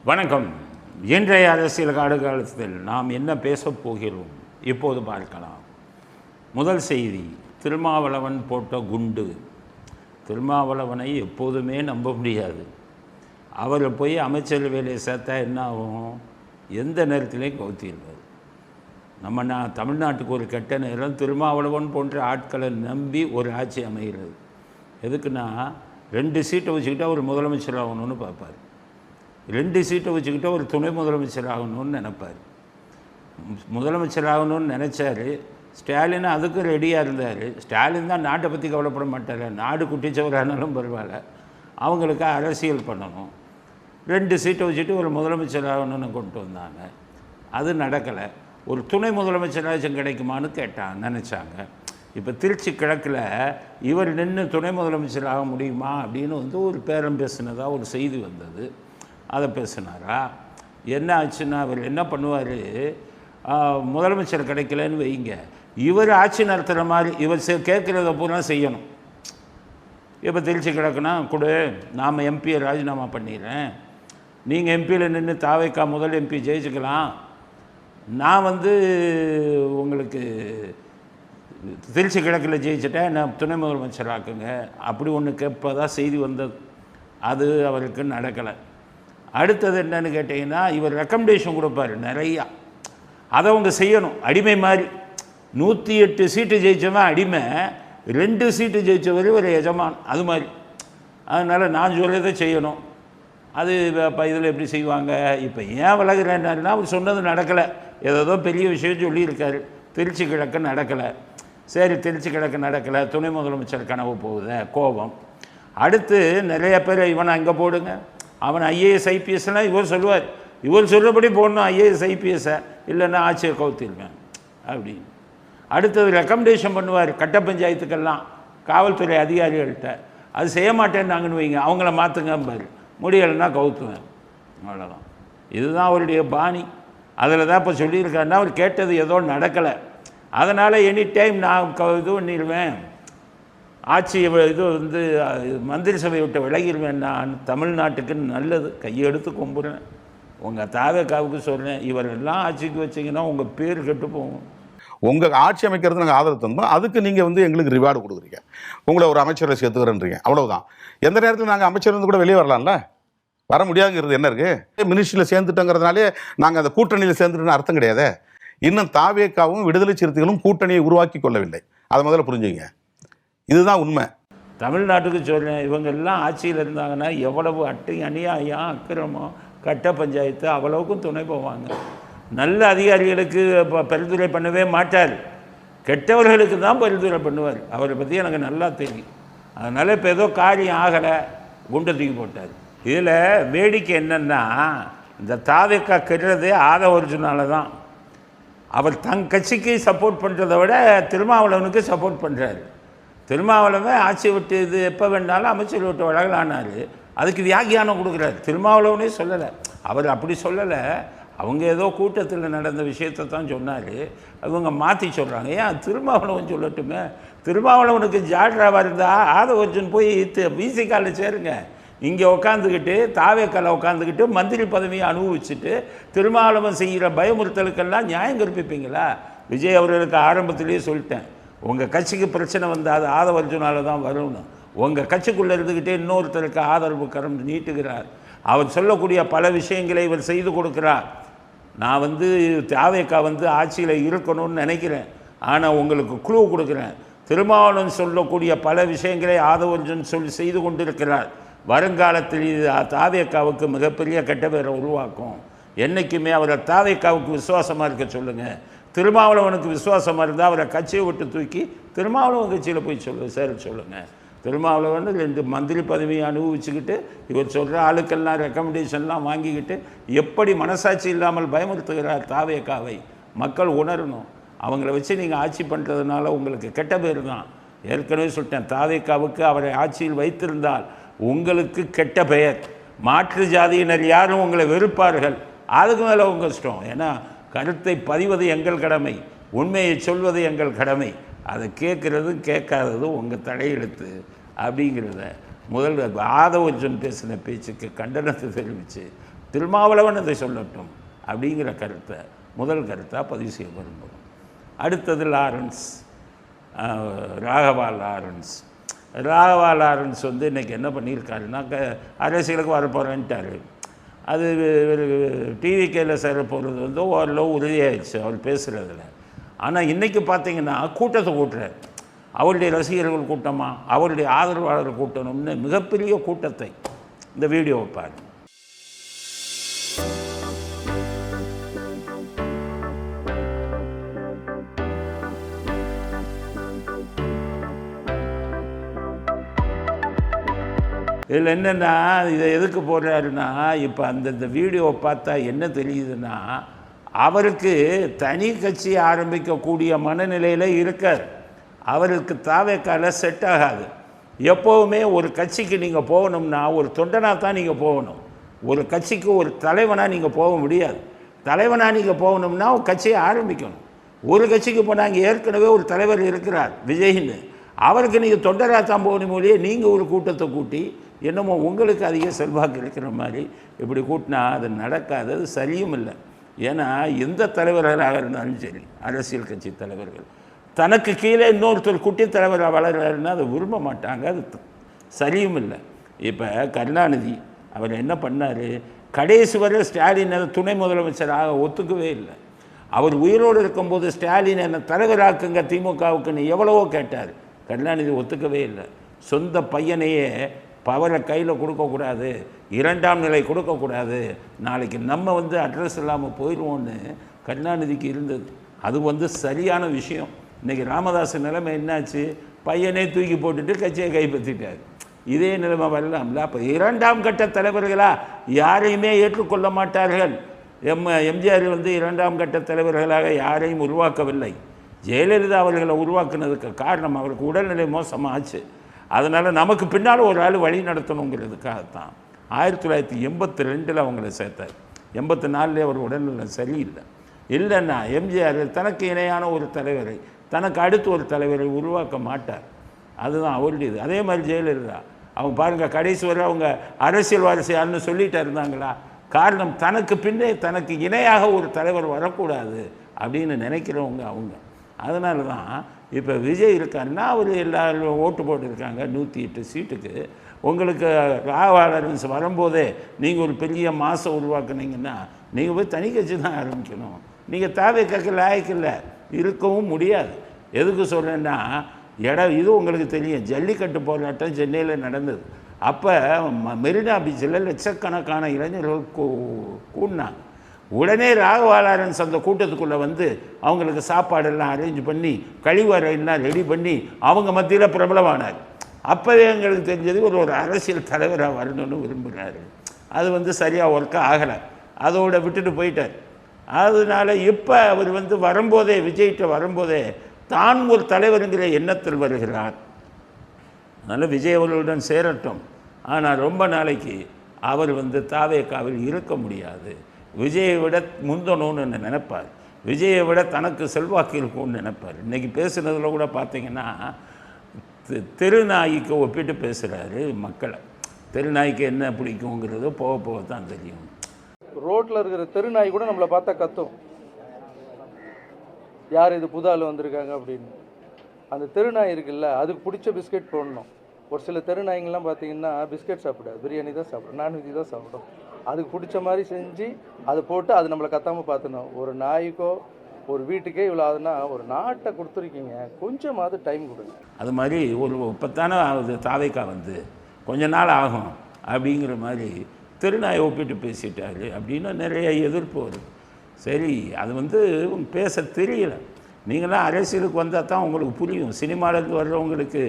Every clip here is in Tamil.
வணக்கம். இன்றைய அரசியல் காலத்தில் நாம் என்ன பேசப் போகிறோம் இப்போது பார்க்கலாம். முதல் செய்தி, திருமாவளவன் போட்ட குண்டு. திருமாவளவனை எப்போதுமே நம்ப முடியாது. அவரை போய் அமைச்சர் வேலையை சேர்த்தா என்ன ஆகும்? எந்த நேரத்திலையும் கவுத்திடுவார். தமிழ்நாட்டுக்கு ஒரு கெட்ட நேரம். திருமாவளவன் போன்ற ஆட்களை நம்பி ஒரு ஆட்சி அமைகிறது. எதுக்குன்னா 2 சீட்டை வச்சுக்கிட்டால் ஒரு முதலமைச்சர் ஆகணும்னு பார்ப்பார். 2 சீட்டை வச்சுக்கிட்டால் ஒரு துணை முதலமைச்சர் ஆகணும்னு நினைப்பார். முதலமைச்சர் ஆகணும்னு நினச்சார். ஸ்டாலின் அதுக்கு ரெடியாக இருந்தார். ஸ்டாலின் தான் நாட்டை பற்றி கவலைப்பட மாட்டார். நாடு குட்டிச்சவரானாலும் பரவாயில்ல, அவங்களுக்கு அரசியல் பண்ணணும். 2 சீட்டை வச்சுட்டு ஒரு முதலமைச்சர் ஆகணும்னு கொண்டு வந்தாங்க. அது நடக்கலை. ஒரு துணை முதலமைச்சராச்சும் கிடைக்குமான்னு நினச்சாங்க. இப்போ திருச்சி கிழக்கில் இவர் நின்று துணை முதலமைச்சர் ஆக முடியுமா அப்படின்னு ஒரு பேரம் பேசினதாக ஒரு செய்தி வந்தது. அதை பேசினாரா? என்ன ஆச்சுன்னா, அவர் என்ன பண்ணுவார், முதலமைச்சர் கிடைக்கலன்னு வைங்க, இவர் ஆட்சி நடத்துகிற மாதிரி இவர் கேட்குறத பூரா செய்யணும். இப்போ திருச்சி கிழக்குனா கொடு, நாம் எம்பியை ராஜினாமா பண்ணிடுறேன், நீங்கள் எம்பியில் நின்று தாவேக்கா முதல் எம்பி ஜெயிச்சுக்கலாம், நான் உங்களுக்கு திருச்சி கிழக்கில் ஜெயிச்சிட்டேன், நான் துணை முதலமைச்சர் ஆக்குங்க, அப்படி ஒன்று கேட்பதாக செய்தி வந்தது. அது அவருக்கு நடக்கலை. அடுத்தது என்னன்னு கேட்டிங்கன்னா, இவர் ரெக்கமெண்டேஷன் கொடுப்பார் நிறையா. அதை அவங்க செய்யணும். அடிமை மாதிரி 108 சீட்டு ஜெயித்தவன் அடிமை, 2 சீட்டு ஜெயித்தவர் ஒரு எஜமான், அது மாதிரி. அதனால் நான் சொல்கிறத செய்யணும். அது இப்போ இதில் எப்படி செய்வாங்க? இப்போ ஏன் விலகிறேன்னாருன்னா, அவர் சொன்னது நடக்கலை. ஏதோ பெரிய விஷயம் சொல்லியிருக்காரு. திருச்சி கிழக்கு நடக்கலை. சரி, திருச்சி கிழக்கு நடக்கலை, துணை முதலமைச்சர் கனவு போகுது, கோபம். அடுத்து நிறைய பேர் இவனை அங்கே போடுங்க, அவன் ஐஏஎஸ் ஐபிஎஸ்லாம் இவர் சொல்லுவார், இவர் சொல்கிறபடி போடணும் ஐஏஎஸ் ஐபிஎஸ்ஸை, இல்லைன்னா ஆட்சியை கவுத்திருக்கேன் அப்படின்னு. அடுத்தது ரெக்கமெண்டேஷன் பண்ணுவார் கட்ட பஞ்சாயத்துக்கெல்லாம் காவல்துறை அதிகாரிகள்கிட்ட. அது செய்ய மாட்டேன்னாங்கன்னு வைங்க, அவங்கள மாற்றுங்கம்பார், முடியலைன்னா கவுத்துவேன், அவ்வளோதான். இதுதான் அவருடைய பாணி. அதில் தான் இப்போ சொல்லியிருக்காருன்னா, அவர் கேட்டது ஏதோ நடக்கலை, அதனால் எனி டைம் நான் இது பண்ணிடுவேன், ஆட்சி மந்திரி சபையை விட்டு விலகிடுவேன், நான் தமிழ்நாட்டுக்கு நல்லது, கையெடுத்து கும்புறேன். உங்கள் தாவேக்காவுக்கு சொல்கிறேன், இவரெல்லாம் ஆட்சிக்கு வச்சிங்கன்னா உங்கள் பேர் கெட்டு போகும். உங்கள் ஆட்சி அமைக்கிறது நாங்கள் ஆதரவு தந்தோம், அதுக்கு நீங்கள் எங்களுக்கு ரிவார்டு கொடுக்குறீங்க, உங்களை ஒரு அமைச்சரை சேர்த்துக்கிறேன்றீங்க, அவ்வளோதான். எந்த நேரத்தில் நாங்கள் அமைச்சர் கூட வெளியே வரலாம்ல? வர முடியாதுங்கிறது என்ன இருக்குது? மினிஸ்ட்ரியில் சேர்ந்துட்டோங்கிறதுனாலே நாங்கள் அந்த கூட்டணியில் சேர்ந்துட்டுன்னு அர்த்தம் கிடையாது. இன்னும் தாவேக்காவும் விடுதலை சிறுத்தைகளும் கூட்டணியை உருவாக்கி கொள்ளவில்லை. அதை முதல்ல புரிஞ்சுங்க. இதுதான் உண்மை. தமிழ்நாட்டுக்கு சொல்கிறேன், இவங்க எல்லாம் ஆட்சியில் இருந்தாங்கன்னா எவ்வளவு அநியாயம், அக்கிரமம், கட்ட பஞ்சாயத்து அவ்வளவுக்கும் துணை போவாங்க. நல்ல அதிகாரிகளுக்கு பரிந்துரை பண்ணவே மாட்டார், கெட்டவர்களுக்கு தான் பரிந்துரை பண்ணுவார். அவரை பற்றி எனக்கு நல்லா தெரியும். அதனால் இப்போ ஏதோ காரியம் ஆகலை, குண்டை தூக்கி போட்டார். இதில் வேடிக்கை என்னென்னா, இந்த தாவேக்கா கெடுறதே ஆதவர்ஜுனால தான். அவர் கட்சிக்கு சப்போர்ட் பண்ணுறதை விட திருமாவளவனுக்கு சப்போர்ட் பண்ணுறாரு. திருமாவளவன் ஆட்சியை விட்டு இது எப்போ வேணாலும் அமைச்சர் விட்டு வழங்கலானார், அதுக்கு வியாக்கியானம் கொடுக்குறாரு. திருமாவளவனே சொல்லலை, அவர் அப்படி சொல்லலை, அவங்க ஏதோ கூட்டத்தில் நடந்த விஷயத்தை தான் சொன்னார், அவங்க மாற்றி சொல்கிறாங்க. ஏன் திருமாவளவன் சொல்லட்டுமே? திருமாவளவனுக்கு ஜாட்ராவாக இருந்தால் ஆதவர்ஜுன் போய் விசிகாவில் சேருங்க. இங்கே உட்காந்துக்கிட்டு தாவேக்கால உட்காந்துக்கிட்டு மந்திரி பதவியை அனுபவிச்சுட்டு திருமாவளவன் செய்கிற பயமுறுத்தலுக்கெல்லாம் நியாயம் கற்பிப்பீங்களா? விஜய் அவர்களுக்கு ஆரம்பத்திலேயே சொல்லிட்டேன், உங்கள் கட்சிக்கு பிரச்சனை வந்தால் அது ஆதவர்ஜுனால தான் வரும்னு. உங்கள் கட்சிக்குள்ளே இருந்துக்கிட்டே இன்னொருத்தருக்கு ஆதரவு கரம் நீட்டுகிறார். அவர் சொல்லக்கூடிய பல விஷயங்களை இவர் செய்து கொடுக்கிறார். நான் தாவேக்கா ஆட்சியில் இருக்கணும்னு நினைக்கிறேன், ஆனால் உங்களுக்கு குழு கொடுக்குறேன். திருமாவளவன் சொல்லக்கூடிய பல விஷயங்களை ஆதவர்ஜுன் செய்து கொண்டிருக்கிறார். வருங்காலத்தில் இது தாவேக்காவுக்கு மிகப்பெரிய கெட்ட பேரை உருவாக்கும். என்றைக்குமே அவரை தாவேக்காவுக்கு விசுவாசமாக இருக்க சொல்லுங்கள். திருமாவளவனுக்கு விசுவாசமாக இருந்தால் அவரை கட்சியை விட்டு தூக்கி திருமாவளவன் கட்சியில் போய் சேர சொல்லுங்கள். திருமாவளவன் 2 மந்திரி பதவியை அனுபவிச்சுக்கிட்டு இவர் சொல்கிற ஆளுக்கெல்லாம் ரெக்கமெண்டேஷன்லாம் வாங்கிக்கிட்டு எப்படி மனசாட்சி இல்லாமல் பயமுறுத்துகிறார் தாவேக்காவை மக்கள் உணரணும். அவங்கள வச்சு நீங்கள் ஆட்சி பண்ணுறதுனால உங்களுக்கு கெட்ட பேர் தான். ஏற்கனவே சொல்லிட்டேன், தாவேக்காவுக்கு அவரை ஆட்சியில் வைத்திருந்தால் உங்களுக்கு கெட்ட பெயர். மாற்று ஜாதியினர் யாரும் உங்களை வெறுப்பார்கள், அதுக்கு மேலே உங்கள் இஷ்டம். ஏன்னா கருத்தை பதிவது எங்கள் கடமை, உண்மையை சொல்வது எங்கள் கடமை. அதை கேட்குறது கேட்காதது உங்கள் தலையெழுத்து அப்படிங்கிறத முதல் ஆதவர்ஜுன் பேசின பேச்சுக்கு கண்டனத்தை தெரிவித்து திருமாவளவன் அதை சொல்லட்டும் அப்படிங்கிற கருத்தை முதல் கருத்தாக பதிவு செய்ய விரும்புகிறோம். அடுத்தது லாரன்ஸ், ராகவா லாரன்ஸ் வந்து இன்றைக்கி என்ன பண்ணியிருக்காருன்னா அரசியலுக்கு வரப்போகிறேன்ட்டார். அது டிவிகேயில் சேர போகிறது வந்து ஓரளவு உறுதியாகிடுச்சு அவர் பேசுகிறதுல. ஆனால் இன்றைக்கி பார்த்தீங்கன்னா கூட்டத்தை கூட்டுறார். அவருடைய ரசிகர்கள் கூட்டமா, அவருடைய ஆதரவாளர் கூட்டணும்னு மிகப்பெரிய கூட்டத்தை இந்த வீடியோவை பாருங்க. இதில் என்னென்னா இதை எதுக்கு போடுறாருன்னா, இப்போ இந்த வீடியோவை பார்த்தா என்ன தெரியுதுன்னா, அவருக்கு தனி கட்சி ஆரம்பிக்கக்கூடிய மனநிலையில் இருக்கார். அவருக்கு தாவேக்கால செட் ஆகாது. எப்போவுமே ஒரு கட்சிக்கு நீங்கள் போகணும்னா ஒரு தொண்டனாக தான் நீங்கள் போகணும். ஒரு கட்சிக்கு ஒரு தலைவனாக நீங்கள் போக முடியாது. தலைவனாக நீங்கள் போகணும்னா ஒரு கட்சியை ஆரம்பிக்கணும். ஒரு கட்சிக்கு போனால் அங்கே ஏற்கனவே ஒரு தலைவர் இருக்கிறார் விஜய்ன்னு, அவருக்கு நீங்கள் தொண்டராக தான் போகணும் மொழியே. நீங்கள் ஒரு கூட்டத்தை கூட்டி என்னமோ உங்களுக்கு அதிக செல்வாக்கு இருக்கிற மாதிரி இப்படி கூட்டினா அது நடக்காது, அது சரியும் இல்லை. ஏன்னா எந்த தலைவர்களாக இருந்தாலும் சரி, அரசியல் கட்சி தலைவர்கள் தனக்கு கீழே இன்னொருத்தர் குட்டி தலைவராக வளர்கிறாருன்னா அதை விரும்ப மாட்டாங்க, அது சரியும் இல்லை. இப்போ கருணாநிதி அவர் என்ன பண்ணார், கடைசி வரை ஸ்டாலின் துணை முதலமைச்சராக ஒத்துக்கவே இல்லை. அவர் உயிரோடு இருக்கும்போது ஸ்டாலின் என்ன தலைவராக்குங்க திமுகவுக்குன்னு எவ்வளவோ கேட்டார், கருணாநிதி ஒத்துக்கவே இல்லை. சொந்த பையனையே பவரை கையில் கொடுக்கக்கூடாது, இரண்டாம் நிலை கொடுக்கக்கூடாது, நாளைக்கு நம்ம வந்து அட்ரஸ் இல்லாமல் போயிடுவோன்னு கருணாநிதிக்கு இருந்தது. அது சரியான விஷயம். இன்றைக்கி ராமதாஸ் நிலைமை என்னாச்சு, பையனே தூக்கி போட்டுட்டு கட்சியை கைப்பற்றிட்டார். இதே நிலைமை வரலாம்ல. அப்போ இரண்டாம் கட்ட தலைவர்களாக யாரையுமே ஏற்றுக்கொள்ள மாட்டார்கள். எம்ஜிஆர் இரண்டாம் கட்ட தலைவர்களாக யாரையும் உருவாக்கவில்லை. ஜெயலலிதா அவர்களை உருவாக்குனதுக்கு காரணம் அவருக்கு உடல்நிலை மோசமாச்சு. அதனால் நமக்கு பின்னால் ஒரு ஆள் வழி நடத்தணுங்கிறதுக்காகத்தான் 1982 அவங்கள சேர்த்தார். 84 அவர் உடல்நிலை சரியில்லை. இல்லைன்னா எம்ஜிஆர் தனக்கு இணையான ஒரு தலைவரை, தனக்கு அடுத்து ஒரு தலைவரை உருவாக்க மாட்டார். அதுதான் அவருடையது. அதே மாதிரி ஜெயலலிதா அவங்க பாருங்கள், கடைசி வரை அவங்க அரசியல் வாரிசு சொல்லிகிட்டே இருந்தாங்களா? காரணம் தனக்கு பின்னே தனக்கு இணையாக ஒரு தலைவர் வரக்கூடாது அப்படின்னு நினைக்கிறவங்க அவங்க. அதனால தான் இப்போ விஜய் இருக்காருன்னா அவர் எல்லாரும் ஓட்டு போட்டுருக்காங்க 108 சீட்டுக்கு. உங்களுக்கு ராகவாளரன்ஸ் வரும்போதே நீங்கள் ஒரு பெரிய மாசம் உருவாக்குனீங்கன்னா நீங்கள் போய் தனி கட்சி தான் ஆரம்பிக்கணும். நீங்கள் தாவேக்காக்கு லாயக்கில்லை, இருக்கவும் முடியாது. எதுக்கு சொல்கிறேன்னா, இது உங்களுக்கு தெரியும், ஜல்லிக்கட்டு போராட்டம் சென்னையில் நடந்தது. அப்போ மெரினா பீச்சில் லட்சக்கணக்கான இளைஞர்கள் கூடினாங்க. உடனே ராகவாளரன்ஸ் அந்த கூட்டத்துக்குள்ளே அவங்களுக்கு சாப்பாடெல்லாம் அரேஞ்ச் பண்ணி கழிவறையெல்லாம் ரெடி பண்ணி அவங்க மத்தியில் பிரபலமானார். அப்போவே எங்களுக்கு தெரிஞ்சது ஒரு அரசியல் தலைவராக வரணும்னு விரும்புகிறாரு. அது சரியாக ஒர்க்காக ஆகலை, அதோடு விட்டுட்டு போயிட்டார். அதனால் இப்போ அவர் வரும்போதே, விஜய்கிட்ட வரும்போதே தான் ஒரு தலைவருங்கிற எண்ணத்தில் வருகிறார். அதனால் விஜய் அவர்களுடன் சேரட்டும். ஆனால் ரொம்ப நாளைக்கு அவர் தாவேக்காவில் இருக்க முடியாது. விஜயை விட முந்தணும்னு நினைப்பார், விஜயை விட தனக்கு செல்வாக்கு இருக்கும்னு நினைப்பார். இன்றைக்கி பேசுனதில் கூட பார்த்திங்கன்னா தெருநாய்க்கு ஒப்பிட்டு பேசுகிறாரு மக்களை. தெருநாய்க்கு என்ன பிடிக்குங்கிறது போக போக தான் தெரியும். ரோட்டில் இருக்கிற தெருநாய் கூட நம்மளை பார்த்தா கத்தும், யார் இது புது ஆள் வந்திருக்காங்க அப்படின்னு. அந்த தெருநாய் இருக்குல்ல, அதுக்கு பிடிச்ச பிஸ்கெட் போடணும். ஒரு சில தெருநாய்ங்கள்லாம் பார்த்தீங்கன்னா பிஸ்கெட் சாப்பிடாது, பிரியாணி தான் சாப்பிடும், நான்வெஜ் தான் சாப்பிடும். அதுக்கு பிடிச்ச மாதிரி செஞ்சு அதை போட்டு அது நம்மளை கத்தாமல் பார்த்துணும். ஒரு நாய்க்கோ ஒரு வீட்டுக்கே இவ்வளோ ஆகுதுன்னா ஒரு நாட்டை கொடுத்துருக்கீங்க, கொஞ்சமாவது டைம் கொடுங்க. அது மாதிரி இப்போத்தானே தாவேக்கா கொஞ்ச நாள் ஆகும் அப்படிங்கிற மாதிரி தெருநாயை ஒப்பிட்டு பேசிட்டாரு அப்படின்னா நிறைய எதிர்ப்பு வருது. சரி, அது பேச தெரியல. நீங்களாம் அரசியலுக்கு வந்தால் தான் உங்களுக்கு புரியும். சினிமாவிலேருந்து வர்றவங்களுக்கு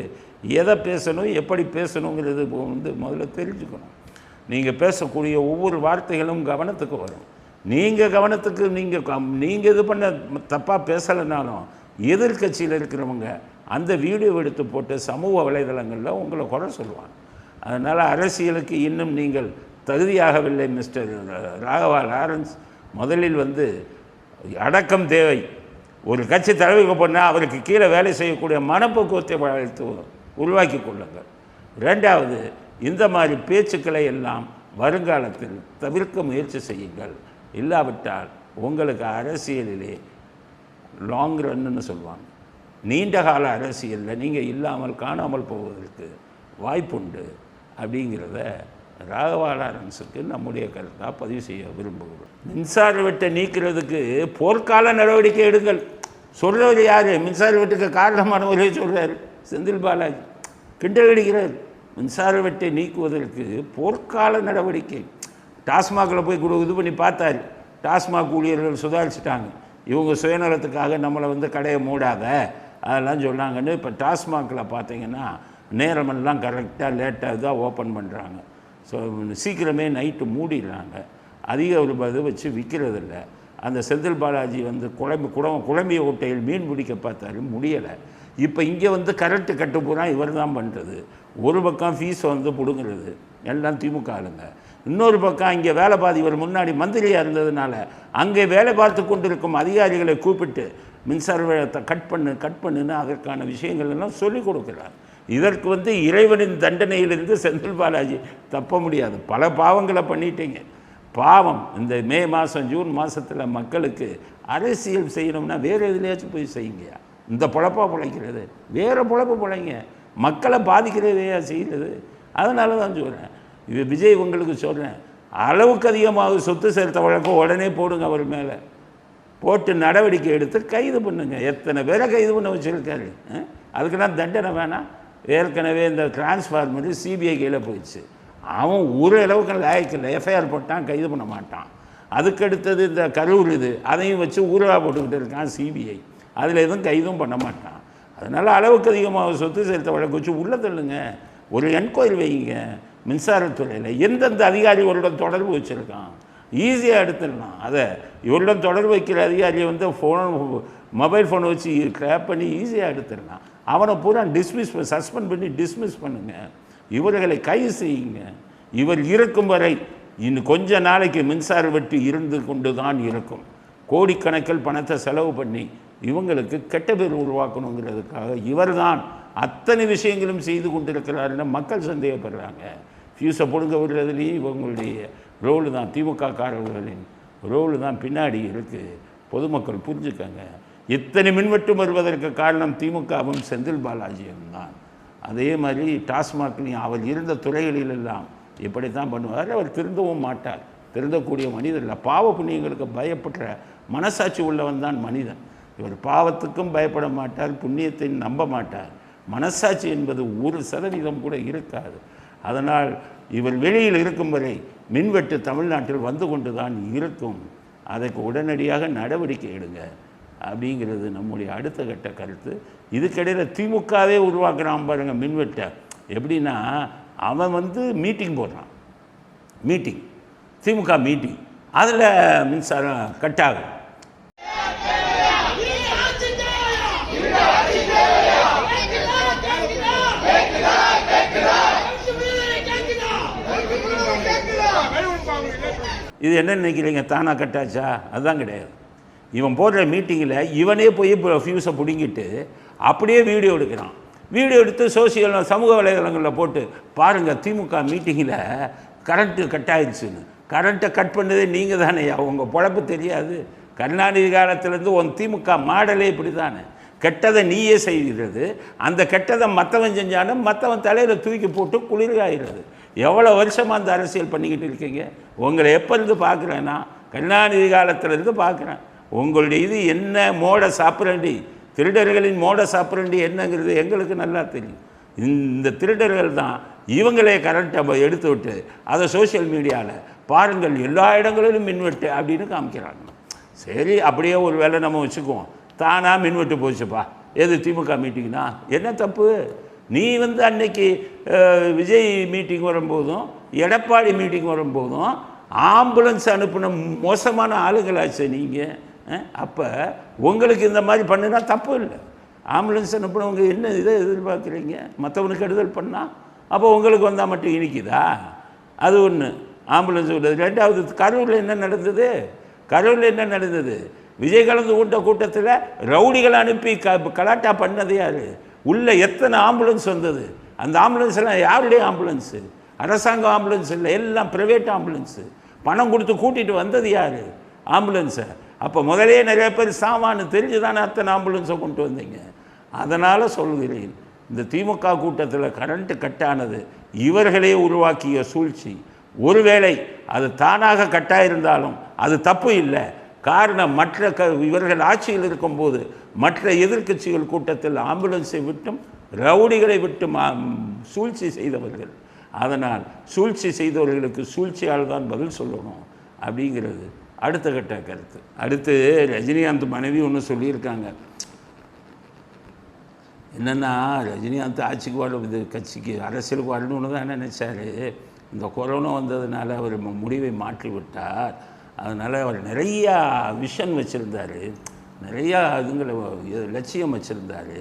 எதை பேசணும், எப்படி பேசணுங்கிறது முதல்ல தெரிஞ்சுக்கணும். நீங்கள் பேசக்கூடிய ஒவ்வொரு வார்த்தைகளும் கவனத்துக்கு வரும். நீங்கள் கவனத்துக்கு நீங்கள் இது பண்ண தப்பாக பேசலைனாலும் எதிர்கட்சியில் இருக்கிறவங்க அந்த வீடியோ எடுத்து போட்டு சமூக வலைதளங்களில் உங்களை குறை சொல்லுவாங்க. அதனால் அரசியலுக்கு இன்னும் நீங்கள் தகுதியாகவில்லை மிஸ்டர் ராகவா லாரன்ஸ். முதலில் அடக்கம் தேவை. ஒரு கட்சி தலைவருக்கு போனால் அவருக்கு கீழே வேலை செய்யக்கூடிய மனப்பக்குவத்தை வளர்த்து உருவாக்கி கொள்ளுங்கள். ரெண்டாவது, இந்த மாதிரி பேச்சுக்களை எல்லாம் வருங்காலத்தில் தவிர்க்க முயற்சி செய்யுங்கள். இல்லாவிட்டால் உங்களுக்கு அரசியலிலே லாங் ரன்னு சொல்லுவாங்க, நீண்ட கால அரசியலில் நீங்கள் இல்லாமல் காணாமல் போவதற்கு வாய்ப்புண்டு அப்படிங்கிறத ராகவா லாரன்ஸுக்கு நம்முடைய கருத்தாக பதிவு செய்ய விரும்புகிறோம். மின்சார வெட்டை நீக்கிறதுக்கு போர்க்கால நடவடிக்கை எடுங்கள் சொல்கிறவர் யார்? மின்சார வெட்டுக்கு காரணமானவரே சொல்கிறார் செந்தில் பாலாஜி, கிண்டல் அடிக்கிறார். மின்சார வெட்டை நீக்குவதற்கு போர்க்கால நடவடிக்கை. டாஸ்மாகில் போய் இது பண்ணி பார்த்தாரு, டாஸ்மாக் ஊழியர்கள் சுதாரிச்சிட்டாங்க, இவங்க சுயநலத்துக்காக நம்மளை கடையை மூடாத அதெல்லாம் சொன்னாங்கன்னு. இப்போ டாஸ்மாகில் பார்த்தீங்கன்னா நேரமெல்லாம் கரெக்டாக லேட்டாக தான் ஓப்பன் பண்ணுறாங்க. ஸோ சீக்கிரமே நைட்டு மூடிடுறாங்க, அதிக ஒரு இது வச்சு விற்கிறதில்ல. அந்த செந்தில் பாலாஜி குழம்பி ஓட்டையில் மீன் பிடிக்க பார்த்தாரு, முடியலை. இப்போ இங்கே கரண்ட்டு கட்டு பூரா இவர் தான் பண்ணுறது. ஒரு பக்கம் ஃபீஸை பிடுங்குறது எல்லாம் திமுக ஆளுங்க, இன்னொரு பக்கம் இங்கே வேலை பார்த்து இவர் முன்னாடி மந்திரியாக இருந்ததுனால அங்கே வேலை பார்த்து கொண்டிருக்கும் அதிகாரிகளை கூப்பிட்டு மின்சாரத்தை கட் பண்ணுன்னு அதற்கான விஷயங்கள் எல்லாம் சொல்லிக் கொடுக்குறார். இதற்கு இறைவனின் தண்டனையிலிருந்து செந்தில் பாலாஜி தப்ப முடியாது. பல பாவங்களை பண்ணிட்டீங்க. பாவம் இந்த மே மாதம் ஜூன் மாதத்தில் மக்களுக்கு அரசியல் செய்யணும்னா வேறு எதுலையாச்சும் போய் செய்யுங்க. இந்த பொழப்பா பிழைக்கிறது, வேறு பொழப்பு பிழைங்க. மக்களை பாதிக்கிறதையா செய்கிறது? அதனால தான் சொல்கிறேன். இது விஜய் உங்களுக்கு சொல்கிறேன், அளவுக்கு அதிகமாக சொத்து சேர்த்த வழக்கம் உடனே போடுங்க, அவர் மேலே போட்டு நடவடிக்கை எடுத்து கைது பண்ணுங்க. எத்தனை பேரை கைது பண்ண வச்சுருக்காரு, அதுக்கெல்லாம் தண்டனை வேணாம். ஏற்கனவே இந்த டிரான்ஸ்ஃபார்மர் சிபிஐ கையில் போயிடுச்சு, அவன் ஒரு அளவுக்கு லாயக்கில்லை, எஃப்ஐஆர் போட்டான், கைது பண்ண மாட்டான். அதுக்கடுத்தது இந்த கரூர் அதையும் வச்சு ஊரலாக போட்டுக்கிட்டு இருக்கான் சிபிஐ, அதில் எதுவும் கைதும் பண்ண மாட்டான். அதனால் அளவுக்கு அதிகமாக சொத்து சேர்த்த வழக்கு வச்சு உள்ளே தள்ளுங்க, ஒரு என்கொயரி வைங்க. மின்சாரத்துறையில் எந்தெந்த அதிகாரி இவருடன் தொடர்பு வச்சுருக்கான் ஈஸியாக எடுத்துடலாம். அதை இவருடன் தொடர்பு வைக்கிற அதிகாரியை மொபைல் ஃபோனை வச்சு ட்ராப் பண்ணி ஈஸியாக எடுத்துடலாம். அவனை பூரா சஸ்பெண்ட் பண்ணி டிஸ்மிஸ் பண்ணுங்கள், இவர்களை கைது செய்யுங்க. இவர் இருக்கும் வரை இன்னும் கொஞ்ச நாளைக்கு மின்சார வெட்டு இருந்து கொண்டு தான் இருக்கும். கோடிக்கணக்கில் பணத்தை செலவு பண்ணி இவங்களுக்கு கெட்ட பேர் உருவாக்கணுங்கிறதுக்காக இவர்தான் அத்தனை விஷயங்களும் செய்து கொண்டிருக்கிறாருன்னு மக்கள் சந்தேகப்படுறாங்க. ஃபியூஸை பொடுங்க விடுறதுலேயும் இவங்களுடைய ரோலு தான், திமுக காரர்களின் ரோலு தான் பின்னாடி இருக்குது. பொதுமக்கள் புரிஞ்சுக்கங்க. இத்தனை மின்வெட்டு வருவதற்கு காரணம் திமுகவும் செந்தில் பாலாஜியும் தான். அதே மாதிரி டாஸ்மாக்லையும் அவர் இருந்த துறைகளிலெல்லாம் இப்படி தான் பண்ணுவார். அவர் திருந்தவும் மாட்டார், திருந்தக்கூடிய மனிதர் இல்லை. பாவ புண்ணியங்களுக்கு பயப்படுற மனசாட்சி உள்ளவன் தான் மனிதன். இவர் பாவத்துக்கும் பயப்பட மாட்டார், புண்ணியத்தை நம்ப மாட்டார். மனசாட்சி என்பது 1% கூட இருக்காது. அதனால் இவர் வெளியில் இருக்கும் வரை மின்வெட்டு தமிழ்நாட்டில் வந்து கொண்டு தான் இருக்கும். அதற்கு உடனடியாக நடவடிக்கை எடுங்க அப்படிங்கிறது நம்முடைய அடுத்த கட்ட கருத்து. இதுக்கிடையில் திமுகவே உருவாக்குறான் பாருங்கள் மின்வெட்டை. எப்படின்னா அவன் மீட்டிங் போடுறான், மீட்டிங் திமுக மீட்டிங், அதில் மின்சாரம் கட் ஆகும். இது என்ன நினைக்கிறீங்க, தானாக கட்டாச்சா? அதுதான் கிடையாது. இவன் போடுற மீட்டிங்கில் இவனே போய் ஃபியூஸை பிடுங்கிட்டு அப்படியே வீடியோ எடுக்கிறான். வீடியோ எடுத்து சமூக வலைதளங்களில் போட்டு பாருங்கள், திமுக மீட்டிங்கில் கரண்ட்டு கட் ஆயிடுச்சுன்னு. கரண்ட்டை கட் பண்ணதே நீங்கள் தானே, உங்கள் பொழப்பு தெரியாது. கருணாநிதி காலத்திலேருந்து உன் திமுக மாடலே இப்படி தானே, கெட்டதை நீயே செய்கிறது. அந்த கெட்டதை மற்றவன் செஞ்சாலும் மற்றவன் தலையில் தூக்கி போட்டு குளிர்காயிறது. எவ்வளோ வருஷமாக அந்த அரசியல் பண்ணிக்கிட்டு இருக்கீங்க? உங்களை எப்போ இருந்து பார்க்குறேன்னா கருணாநிதி காலத்திலேருந்து பார்க்குறேன். உங்களுடைய இது என்ன மோட சாப்பிட்றண்டி, திருடர்களின் மோட சாப்பிட்றண்டி என்னங்கிறது எங்களுக்கு நல்லா தெரியும். இந்த திருடர்கள் தான் இவங்களே கரண்ட்டை எடுத்து விட்டு அதை சோஷியல் மீடியாவில் பாருங்கள் எல்லா இடங்களிலும் மின்வெட்டு அப்படின்னு காமிக்கிறாங்க. சரி, அப்படியே ஒரு வேளை நம்ம வச்சுக்குவோம், தானாக மின்வெட்டு போச்சுப்பா. எது திமுக மீட்டிங்னா என்ன தப்பு? நீ அன்னைக்கு விஜய் மீட்டிங் வரும்போதும் எடப்பாடி மீட்டிங் வரும்போதும் ஆம்புலன்ஸ் அனுப்பின மோசமான ஆளுங்களாச்சு நீங்கள். அப்போ உங்களுக்கு இந்த மாதிரி பண்ணுனா தப்பு இல்லை. ஆம்புலன்ஸ் அனுப்பினவங்க என்ன இதை எதிர்பார்க்குறீங்க? மற்றவனுக்கு கெடுதல் பண்ணால் அப்போ உங்களுக்கு வந்தால் மட்டும் இனிக்குதா? அது ஒன்று. ஆம்புலன்ஸ் விடுறது. ரெண்டாவது, கரூரில் என்ன நடந்தது? கரூரில் என்ன நடந்தது? விஜய் கலந்து கூட்டத்தில் ரவுடிகளை அனுப்பி கலாட்டா பண்ணது யார்? உள்ள எத்தனை ஆம்புலன்ஸ் வந்தது? அந்த ஆம்புலன்ஸ் எல்லாம் யாருடைய ஆம்புலன்ஸு? அரசாங்க ஆம்புலன்ஸ் இல்லை, எல்லாம் ப்ரைவேட் ஆம்புலன்ஸு. பணம் கொடுத்து கூட்டிகிட்டு வந்தது யார்? ஆம்புலன்ஸை. அப்போ முதலே நிறைய பேர் சாவான்னு தெரிஞ்சு தானே அத்தனை ஆம்புலன்ஸை கொண்டு வந்தீங்க. அதனால் சொல்கிறேன், இந்த திமுக கூட்டத்தில் கரண்ட்டு கட்டானது இவர்களே உருவாக்கிய சூழ்ச்சி. ஒருவேளை அது தானாக கட்டாயிருந்தாலும் அது தப்பு இல்லை. காரணம், மற்ற இவர்கள் ஆட்சியில் இருக்கும்போது மற்ற எதிர்க்கட்சிகள் கூட்டத்தில் ஆம்புலன்ஸை விட்டும் ரவுடிகளை விட்டும் சூழ்ச்சி செய்தவர்கள். அதனால் சூழ்ச்சி செய்தவர்களுக்கு சூழ்ச்சியால் தான் பதில் சொல்லணும் அப்படிங்கிறது அடுத்த கட்ட கருத்து. அடுத்து ரஜினிகாந்த் மனைவி ஒன்று சொல்லியிருக்காங்க. என்னென்னா, ரஜினிகாந்த் ஆட்சிக்கு வர இது கட்சிக்கு அரசியலுக்கு வரணும்னு தான் நினச்சார். இந்த கொரோனா வந்ததுனால அவர் முடிவை மாற்றி விட்டார். அதனால் அவர் நிறையா விஷன் வச்சுருந்தார், நிறையா இதுங்களை லட்சியம் வச்சுருந்தார்.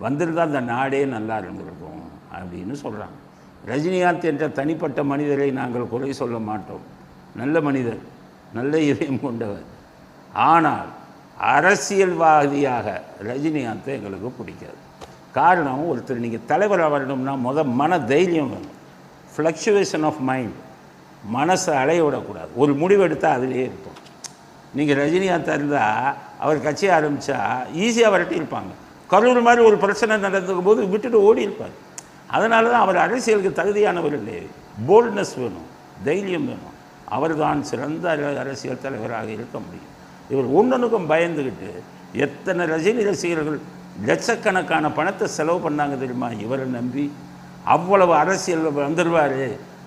வந்திருந்தால் அந்த நாடே நல்லா இருந்திருக்கும் அப்படின்னு சொல்கிறாங்க. ரஜினிகாந்த் என்ற தனிப்பட்ட மனிதரை நாங்கள் குறை சொல்ல மாட்டோம். நல்ல மனிதர், நல்ல இதயம் கொண்டவர். ஆனால் அரசியல்வாதியாக ரஜினிகாந்தை எங்களுக்கு பிடிக்காது. காரணம், ஒருத்தர் நீங்கள் தலைவராக வரணும்னா மன தைரியம் வேணும். ஃப்ளக்சுவேஷன் ஆஃப் மைண்ட், மனசை அலைய விடக்கூடாது. ஒரு முடிவு எடுத்தால் அதிலே இருக்கும். நீங்கள் ரஜினிகாந்தாக இருந்தால் அவர் கட்சியை ஆரம்பித்தா ஈஸியாக விரட்டியிருப்பாங்க. கரூர் மாதிரி ஒரு பிரச்சனை நடந்துக்கும் போது விட்டுட்டு ஓடி இருப்பார். அதனால தான் அவர் அரசியலுக்கு தகுதியானவர் இல்லை. போல்ட்னஸ் வேணும், தைரியம் வேணும். அவர் தான் சிறந்த அரசியல் தலைவராக இருக்க முடியும். இவர் ஒன்றொன்றுக்கும் பயந்துக்கிட்டு எத்தனை ரஜினி ரசிகர்கள் லட்சக்கணக்கான பணத்தை செலவு பண்ணாங்க தெரியுமா? இவரை நம்பி அவ்வளவு அரசியல் வந்துடுவார்,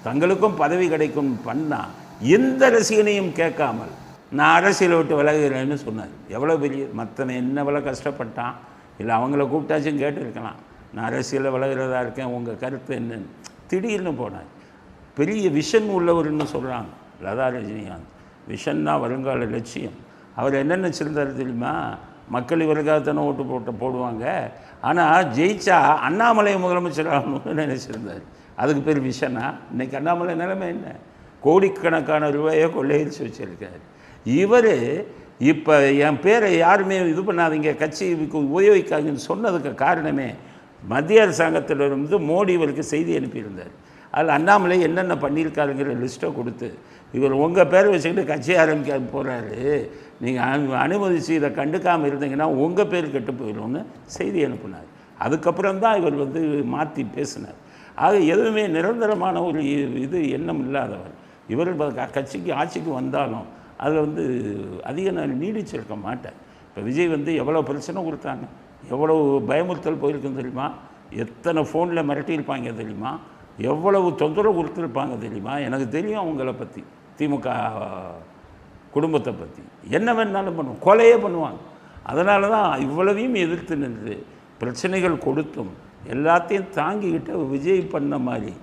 தங்களுக்கும் பதவி கிடைக்கும் பண்ணால் எந்த ரசிகனையும் கேட்காமல் நான் அரசியலை விட்டு விலகுகிறேன்னு சொன்னார். எவ்வளோ பெரிய மற்றவன் என்ன விலை கஷ்டப்பட்டான், இல்லை அவங்கள கூப்பிட்டாச்சும் கேட்டுருக்கலாம், நான் அரசியலில் விலகிறதா இருக்கேன், உங்கள் கருத்து என்னன்னு. திடீர்னு போனார். பெரிய விஷன் உள்ளவர்னு சொல்கிறாங்க லதா ரஜினிகாந்த். விஷன்னா வருங்கால லட்சியம். அவர் என்ன நினச்சிருந்தார் தெரியுமா? மக்கள் இவருக்காகத்தானே ஓட்டு போடுவாங்க, ஆனால் ஜெயிச்சா அண்ணாமலையை முதலமைச்சர் ஆகணும்னு நினச்சிருந்தார். அதுக்கு பேர் விஷனா? இன்றைக்கி அண்ணாமலை நிலைமை என்ன? கோடிக்கணக்கான ரூபாயை கொள்ளையடிச்சு வச்சுருக்கார். இவர் இப்போ என் பேரை யாருமே இது பண்ணாதீங்க, கட்சிக்கு உபயோகிக்காதுன்னு சொன்னதுக்கு காரணமே மத்திய அரசாங்கத்திலிருந்து மோடி இவருக்கு செய்தி அனுப்பியிருந்தார். அதில் அண்ணாமலை என்னென்ன பண்ணியிருக்காருங்கிற லிஸ்ட்டை கொடுத்து, இவர் உங்கள் பேரை வச்சுக்கிட்டு கட்சி ஆரம்பிக்க போகிறாரு, நீங்கள் அனுமதிச்சு இதை கண்டுக்காமல் இருந்தீங்கன்னா உங்கள் பேர் கெட்டு போயிடும்னு செய்தி அனுப்புனார். அதுக்கப்புறம் தான் இவர் மாற்றி பேசினார். ஆக எதுவுமே நிரந்தரமான ஒரு இது எண்ணம் இல்லாதவர் இவர். கட்சிக்கு ஆட்சிக்கு வந்தாலும் அதில் அதிக நாள் நீடிச்சிருக்க மாட்டார். இப்போ விஜய் எவ்வளோ பிரச்சனை கொடுத்தாங்க, எவ்வளோ பயமுறுத்தல் போயிருக்குன்னு தெரியுமா? எத்தனை ஃபோனில் மிரட்டியிருப்பாங்க தெரியுமா? எவ்வளவு தொந்தரவு கொடுத்துருப்பாங்க தெரியுமா? எனக்கு தெரியும் அவங்கள பற்றி, திமுக குடும்பத்தை பற்றி. என்ன வேணாலும் பண்ணுவோம், கொலையே பண்ணுவாங்க. அதனால தான் இவ்வளவையும் எதிர்த்து நின்று பிரச்சனைகள் கொடுத்தும் எல்லாத்தையும் தாங்கிக்கிட்டு விஜய் பண்ண மாதிரி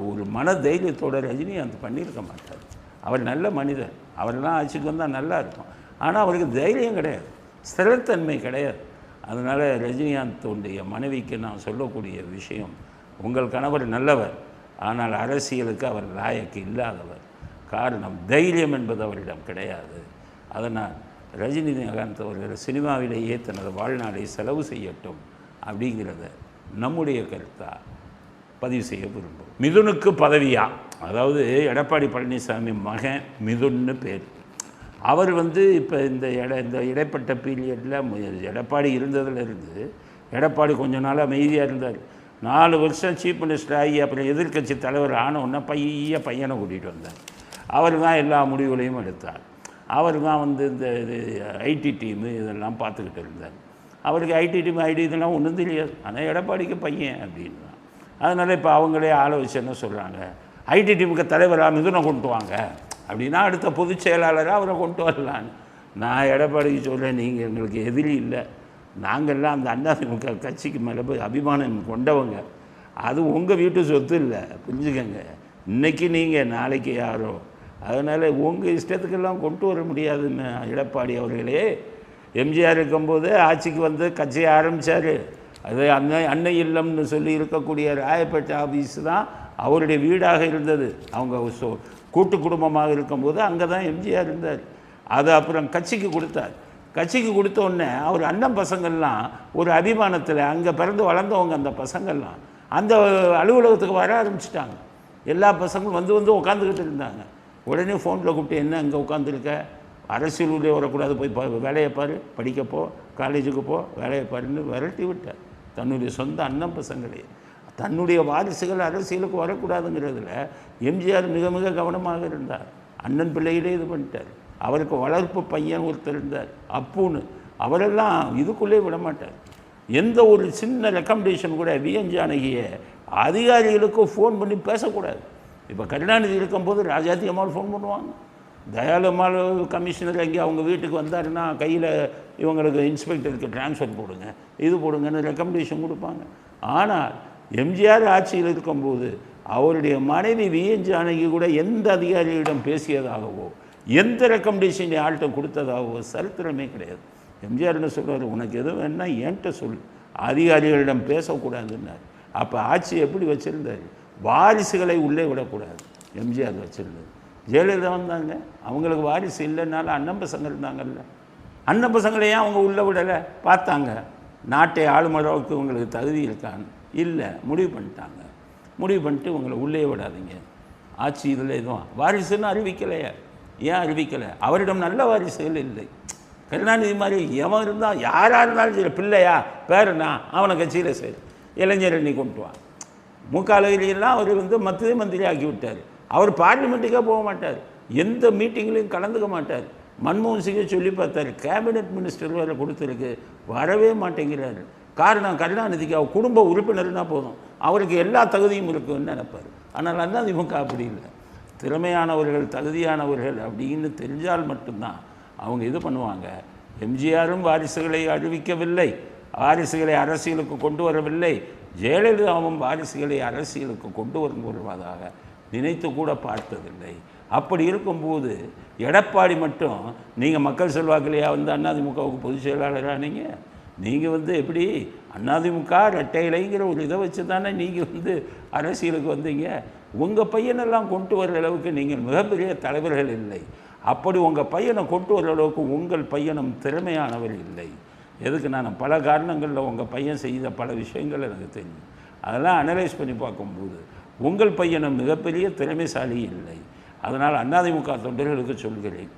ஒரு மன தைரியத்தோட ரஜினிகாந்த் பண்ணியிருக்க மாட்டார். அவர் நல்ல மனிதர், அவரெல்லாம் ஆட்சிக்கு வந்தால் நல்லா இருக்கும். ஆனால் அவருக்கு தைரியம் கிடையாது, ஸ்திரத்தன்மை கிடையாது. அதனால் ரஜினிகாந்தோடைய மனைவிக்கு நான் சொல்லக்கூடிய விஷயம், உங்கள் கணவர் நல்லவர், ஆனால் அரசியலுக்கு அவர் லாயக்கு இல்லாதவர். காரணம், தைரியம் என்பது அவரிடம் கிடையாது. அதனால் ரஜினிகாந்த் அவர்கள் சினிமாவிலேயே தனது வாழ்நாளை செலவு செய்யட்டும் அப்படிங்கிறத நம்முடைய கருத்தாக பதிவு செய்ய விரும்பும். மிதுனுக்கு பதவியா? அதாவது எடப்பாடி பழனிசாமி மகன் மிதுன்னு பேர். அவர் இப்போ இந்த இடைப்பட்ட பீரியடில் எடப்பாடி இருந்ததுலேருந்து எடப்பாடி கொஞ்ச நாள் அமைதியாக இருந்தார். 4 வருஷம் சீஃப் மினிஸ்டர் ஆகி அப்புறம் எதிர்க்கட்சி தலைவர் ஆனவுடனே பையனை கூட்டிகிட்டு வந்தார். அவர் தான் எல்லா முடிவுகளையும் எடுத்தார். அவர் தான் இந்த இது ஐடி டீமு இதெல்லாம் பார்த்துக்கிட்டு இருந்தார். அவருக்கு ஐடி டீம் இதெல்லாம் ஒன்றும் தெரியாது. ஆனால் எடப்பாடிக்கு பையன் அப்படின்னு தான். அதனால் இப்போ அவங்களே ஆளை வச்சு என்ன சொல்கிறாங்க, ஐடி டீமுக்கு தலைவராக மிதுனை கொண்டு வாங்க அப்படின்னா அடுத்த பொதுச் செயலாளராக அவரை கொண்டு வரலான்னு. நான் எடப்பாடிக்கு சொல்கிறேன், நீங்கள் எங்களுக்கு எதிரி இல்லை, நாங்கள்லாம் அந்த அதிமுக கட்சிக்கு மேலே போய் அபிமானம் கொண்டவங்க. அது உங்கள் வீட்டு சொத்து இல்லை, புரிஞ்சுக்கங்க. இன்றைக்கி நீங்கள், நாளைக்கு யாரோ. அதனால் உங்கள் இஷ்டத்துக்கெல்லாம் கொண்டு வர முடியாதுன்னு எடப்பாடி அவர்களே எம்ஜிஆர் இருக்கும்போது ஆட்சிக்கு கட்சியை ஆரம்பித்தார். அது அன்னை இல்லம்னு சொல்லி இருக்கக்கூடிய ராயப்பேட்டை ஆஃபீஸ் தான் அவருடைய வீடாக இருந்தது. அவங்க கூட்டு குடும்பமாக இருக்கும்போது அங்கே தான் எம்ஜிஆர் இருந்தார். அதை அப்புறம் கட்சிக்கு கொடுத்தார். கட்சிக்கு கொடுத்த உடனே அவர் அண்ணன் பசங்கள்லாம் ஒரு அபிமானத்தில், அங்கே பிறந்து வளர்ந்தவங்க அந்த பசங்கள்லாம் அந்த அலுவலகத்துக்கு வர ஆரம்பிச்சிட்டாங்க. எல்லா பசங்களும் வந்து உட்காந்துக்கிட்டு இருந்தாங்க. உடனே ஃபோனில் கூப்பிட்டு என்ன அங்கே உட்காந்துருக்க, அரசியல் உள்ளே வரக்கூடாது, போய் வேலையை பாரு, படிக்கப்போ, காலேஜுக்கு போ, வேலையை பாருன்னு விரட்டி விட்டார். தன்னுடைய சொந்த அண்ணன் பசங்களே, தன்னுடைய வாரிசுகள் அரசியலுக்கு வரக்கூடாதுங்கிறதுல எம்ஜிஆர் மிக மிக கவனமாக இருந்தார். அண்ணன் பிள்ளையிலே இது பண்ணிட்டார். அவருக்கு வளர்ப்பு பையன் ஒருத்தர் இருந்தார், அப்புன்னு, அவரெல்லாம் இதுக்குள்ளே விட மாட்டார். எந்த ஒரு சின்ன ரெக்கமெண்டேஷன் கூட விஎன் ஜானகியை அதிகாரிகளுக்கு ஃபோன் பண்ணி பேசக்கூடாது. இப்போ கருணாநிதி இருக்கும்போது ராஜாத்தி அம்மாள் ஃபோன் பண்ணுவாங்க, தயாளு அம்மாள் கமிஷனர் எங்கே அவங்க வீட்டுக்கு வந்தாருன்னா கையில் இவங்களுக்கு இன்ஸ்பெக்டருக்கு ட்ரான்ஸ்ஃபர் போடுங்க, இது போடுங்கன்னு ரெக்கமெண்டேஷன் கொடுப்பாங்க. ஆனால் எம்ஜிஆர் ஆட்சியில் இருக்கும்போது அவருடைய மனைவி விஎன் ஜானகி கூட எந்த அதிகாரிகளிடம் பேசியதாகவோ எந்த ரெக்கமெண்டேஷன் ஆள்கிட்ட கொடுத்ததாகவோ சரித்திரமே கிடையாது. எம்ஜிஆர் என்ன சொல்கிறார், உனக்கு எதுவும் வேணா என்கிட்ட சொல், அதிகாரிகளிடம் பேசக்கூடாதுன்னார். அப்போ ஆட்சி எப்படி வச்சுருந்தார், வாரிசுகளை உள்ளே விடக்கூடாது எம்ஜிஆர் வச்சுருந்தது. ஜெயலலிதா வந்தாங்க, அவங்களுக்கு வாரிசு இல்லைனாலும் அண்ணன் பசங்க இருந்தாங்கல்ல, அண்ணன் பசங்களை ஏன் அவங்க உள்ளே விடலை, பார்த்தாங்க நாட்டை ஆளும் அளவுக்கு இவங்களுக்கு தகுதி இருக்கான்னு, இல்லை முடிவு பண்ணிட்டாங்க. முடிவு பண்ணிட்டு உங்களை உள்ளே விடாதீங்க, ஆட்சி இதில் எதுவும் வாரிசுன்னு அறிவிக்கலையா, ஏன் அறிவிக்கலை, அவரிடம் நல்ல வாரிசுகள் இல்லை. கருணாநிதி மாதிரி எவன் இருந்தால் யாராக இருந்தாலும் சரி, பிள்ளையா பேரனா அவனை கட்சியில் சரி, இளைஞர் நீ கொண்டு வா. முக்காலகிரியெல்லாம் அவர் மத்திய மந்திரி ஆக்கி விட்டார். அவர் பார்லிமெண்ட்டுக்கே போக மாட்டார், எந்த மீட்டிங்லையும் கலந்துக்க மாட்டார். மன்மோகன் சிங்கை சொல்லி பார்த்தார், கேபினெட் மினிஸ்டர் வேறு கொடுத்துருக்கு, வரவே மாட்டேங்கிறாரு. காரணம் கருணாநிதிக்கு அவர் குடும்ப உறுப்பினர்னால் போதும், அவருக்கு எல்லா தகுதியும் இருக்குன்னு நினைப்பார். ஆனால் அதிமுக அப்படி இல்லை, திறமையானவர்கள் தகுதியானவர்கள் அப்படின்னு தெரிஞ்சால் மட்டும்தான் அவங்க இது பண்ணுவாங்க. எம்ஜிஆரும் வாரிசுகளை அறிவிக்கவில்லை, வாரிசுகளை அரசியலுக்கு கொண்டு வரவில்லை, ஜெயலலிதாவும் வாரிசுகளை அரசியலுக்கு கொண்டு வருவதாக நினைத்து கூட பார்த்ததில்லை. அப்படி இருக்கும்போது எடப்பாடி மட்டும், நீங்கள் மக்கள் செல்வாக்கிலேயே அதிமுகவுக்கு பொதுச் செயலாளராக நீங்கள் எப்படி அதிமுக ரெட்டை இலைங்கிற ஒரு இதை வச்சு தானே நீங்கள் அரசியலுக்கு வந்தீங்க. உங்கள் பையனெல்லாம் கொண்டு வர அளவுக்கு நீங்கள் மிகப்பெரிய தலைவர்கள் இல்லை. அப்படி உங்கள் பையனை கொண்டு வர அளவுக்கு உங்கள் பையனும் திறமையானவர் இல்லை. எதுக்கு நான் பல காரணங்களில் உங்கள் பையன் செய்த பல விஷயங்கள் எனக்கு தெரியும். அதெல்லாம் அனலைஸ் பண்ணி பார்க்கும்போது உங்கள் பையனும் மிகப்பெரிய திறமைசாலி இல்லை. அதனால் அதிமுக தொண்டர்களுக்கு சொல்கிறேன்,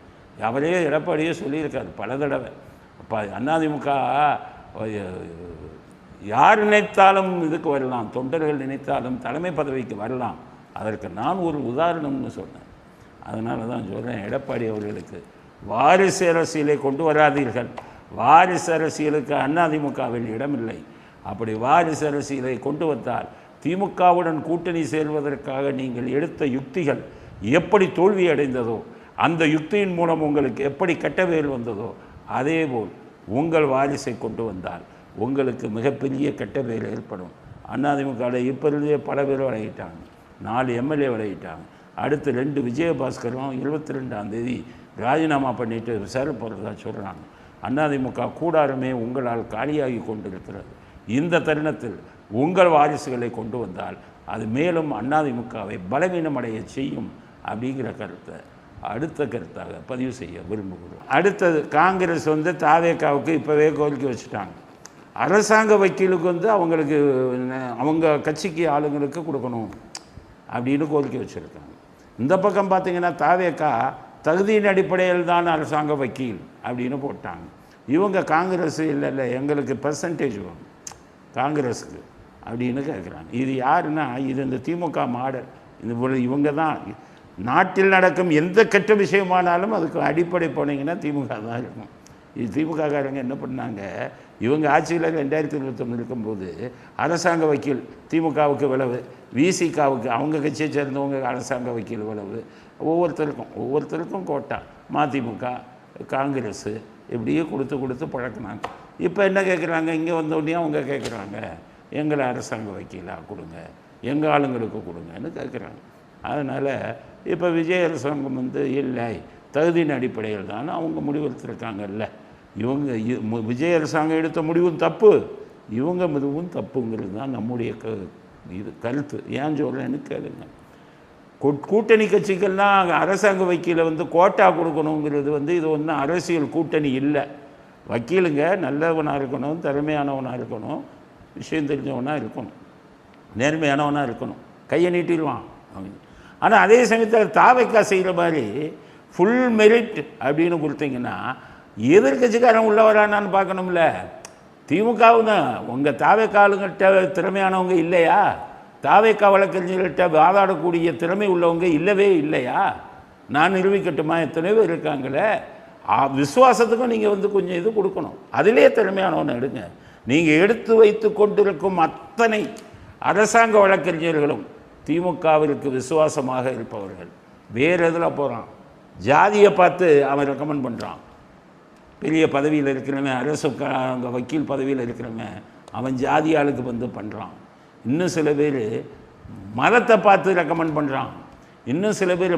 அவரே எடப்பாடியே சொல்லியிருக்காரு பல தடவை, அதிமுக யார் நினைத்தாலும் இதுக்கு வரலாம், தொண்டர்கள் நினைத்தாலும் தலைமை பதவிக்கு வரலாம், அதற்கு நான் ஒரு உதாரணம்னு சொன்னேன். அதனால தான் சொல்கிறேன், எடப்பாடி அவர்களுக்கு வாரிசு அரசியலை கொண்டு வராதீர்கள், வாரிசு அரசியலுக்கு அதிமுகவில் இடமில்லை. அப்படி வாரிசு அரசியலை கொண்டு வந்தால் திமுகவுடன் கூட்டணி சேர்வதற்காக நீங்கள் எடுத்த யுக்திகள் எப்படி தோல்வி அடைந்ததோ, அந்த யுக்தியின் மூலம் உங்களுக்கு எப்படி கெட்டவேல் வந்ததோ, அதேபோல் உங்கள் வாரிசை கொண்டு வந்தால் உங்களுக்கு மிகப்பெரிய கெட்டவேல் ஏற்படும். அதிமுகவில் இப்போ இருந்தே பல பேர் விலகிட்டாங்க, 4 எம்எல்ஏ விலகிட்டாங்க. அடுத்து 2 விஜயபாஸ்கரும் 22ஆம் தேதி ராஜினாமா பண்ணிட்டு சேர போகிறதா சொல்கிறாங்க. அதிமுக கூடாரமே உங்களால் காலியாகி கொண்டிருக்கிறது. இந்த தருணத்தில் உங்கள் வாரிசுகளை கொண்டு வந்தால் அது மேலும் அதிமுகவை பலவீனமடைய செய்யும் அப்படிங்கிற கருத்தை அடுத்த கருத்தாக பதிவு செய்ய விரும்புகிறோம். அடுத்தது காங்கிரஸ் தாவேகாவுக்கு இப்போவே கோரிக்கை வச்சுட்டாங்க, அரசாங்க வக்கீலுக்கு அவங்களுக்கு அவங்க கட்சிக்கு ஆளுங்களுக்கு கொடுக்கணும் அப்படின்னு கோரிக்கை வச்சுருக்காங்க. இந்த பக்கம் பார்த்திங்கன்னா தாவேகா தகுதியின் அடிப்படையில் தான் அரசாங்க வக்கீல் அப்படின்னு போட்டாங்க. இவங்க காங்கிரஸ் இல்லை எங்களுக்கு பெர்சன்டேஜ் வேணும் காங்கிரஸுக்கு அப்படின்னு கேட்குறாங்க. இது யாருன்னா இது இந்த திமுக மாடல். இவங்க தான் நாட்டில் நடக்கும் எந்த கெட்ட விஷயமானாலும் அதுக்கு அடிப்படை போனீங்கன்னா திமுக தான் இருக்கும். இது திமுககாரங்க என்ன பண்ணாங்க, இவங்க ஆட்சியில் 2021 இருக்கும்போது அரசாங்க வக்கீல் திமுகவுக்கு விளவு, விசிகாவுக்கு அவங்க கட்சியை சேர்ந்தவங்க அரசாங்க வக்கீல் விளவு, ஒவ்வொருத்தருக்கும் கோட்டா, மதிமுக காங்கிரஸ் இப்படியே கொடுத்து பழக்கினாங்க. இப்போ என்ன கேட்குறாங்க, இங்கே வந்தோடனே அவங்க கேட்குறாங்க எங்களை அரசாங்க வக்கீலாக கொடுங்க, எங்கள் ஆளுங்களுக்கு கொடுங்கன்னு கேட்குறாங்க. அதனால் இப்போ விஜய் அரசாங்கம் இல்லை தகுதியின் அடிப்படையில் தான் அவங்க முடிவெடுத்துருக்காங்கல்ல. இவங்க விஜய் அரசாங்கம் எடுத்த முடிவும் தப்பு, இவங்க இதுவும் தப்புங்கிறது தான் நம்முடைய இது கருத்து. ஏன் சொல்கிறேன்னு கேளுங்க. கூட்டணி கட்சிகள்லாம் அரசாங்க வக்கீலை கோட்டா கொடுக்கணுங்கிறது இது ஒன்றும் அரசியல் கூட்டணி இல்லை. வக்கீலுங்க நல்லவனாக இருக்கணும், திறமையானவனாக இருக்கணும், விஷயம் தெரிஞ்சவனாக இருக்கணும், நேர்மையானவனாக இருக்கணும். கையை நீட்டிடுவான் அவங்க. ஆனால் அதே சமயத்தில் தாவைக்கா செய்கிற மாதிரி ஃபுல் மெரிட் அப்படின்னு கொடுத்தீங்கன்னா எதிர்கட்சிக்காரன் உள்ள வரானான்னு பார்க்கணும்ல. திமுகவும் தான் உங்கள் தாவைக்காலுங்கிட்ட திறமையானவங்க இல்லையா? தாவைக்கா வழக்கறிஞர்கள்ட்ட வாதாடக்கூடிய திறமை உள்ளவங்க இல்லவே இல்லையா? நான் நிரூபிக்கட்டுமா? எத்தனை பேர் இருக்காங்களே. விசுவாசத்துக்கும் நீங்கள் வந்து கொஞ்சம் இது கொடுக்கணும். அதிலே திறமையானவனை எடுங்க. நீங்கள் எடுத்து வைத்து கொண்டிருக்கும் அத்தனை அரசாங்க வழக்கறிஞர்களும் திமுகவிற்கு விசுவாசமாக இருப்பவர்கள். வேறு எதில் போகிறான்? ஜாதியை பார்த்து அவன் ரெக்கமெண்ட் பண்ணுறான். பெரிய பதவியில் இருக்கிறவன், அரசு அங்கே வக்கீல் பதவியில் இருக்கிறவன், அவன் ஜாதி ஆளுக்கு வந்து பண்ணுறான். இன்னும் சில பேர் மதத்தை பார்த்து ரெக்கமெண்ட் பண்ணுறான். இன்னும் சில பேர்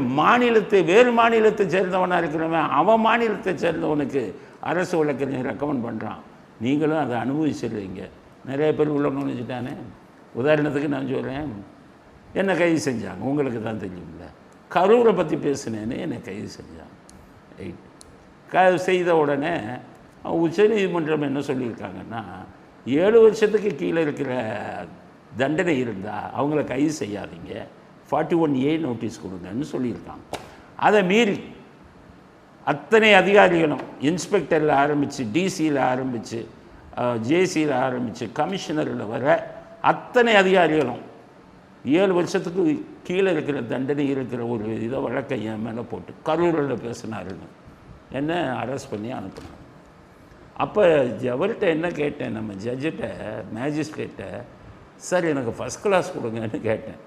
வேறு மாநிலத்தை சேர்ந்தவனாக இருக்கிறவன் அவன் மாநிலத்தை சேர்ந்தவனுக்கு அரசு வழக்கறிஞர் ரெக்கமெண்ட் பண்ணுறான். நீங்களும் அதை அனுபவிச்சிடுறீங்க. நிறைய பேர் உள்ள நுழைஞ்சிட்டானே. உதாரணத்துக்கு நான் சொல்கிறேன், என்னை கைது செஞ்சாங்க. உங்களுக்கு தான் தெரியும்ல, கரூரை பற்றி பேசினேன்னு என்னை கைது செஞ்சாங்க. செய்த உடனே உச்சநீதிமன்றம் என்ன சொல்லியிருக்காங்கன்னா, 7 வருஷத்துக்கு கீழே இருக்கிற தண்டனை இருந்தால் அவங்கள கைது செய்யாதீங்க, 41A நோட்டீஸ் கொடுங்கன்னு சொல்லியிருக்காங்க. அதை மீறி அத்தனை அதிகாரிகளும் இன்ஸ்பெக்டரில் ஆரம்பித்து, டிசியில் ஆரம்பித்து, ஜேசியில் ஆரம்பித்து, கமிஷனரில் வர அத்தனை அதிகாரிகளும் 7 வருஷத்துக்கு கீழே இருக்கிற தண்டனை இருக்கிற ஒரு இதை வழக்கை என் மேலே போட்டு கரூரில் பேசினாருன்னு என்ன அரெஸ்ட் பண்ணி அனுப்பினாங்க. அப்போ அவர்கிட்ட என்ன கேட்டேன், நம்ம ஜட்ஜிட்ட, மேஜிஸ்ட்ரேட்டை, சார் எனக்கு ஃபஸ்ட் கிளாஸ் கொடுங்கன்னு கேட்டேன்.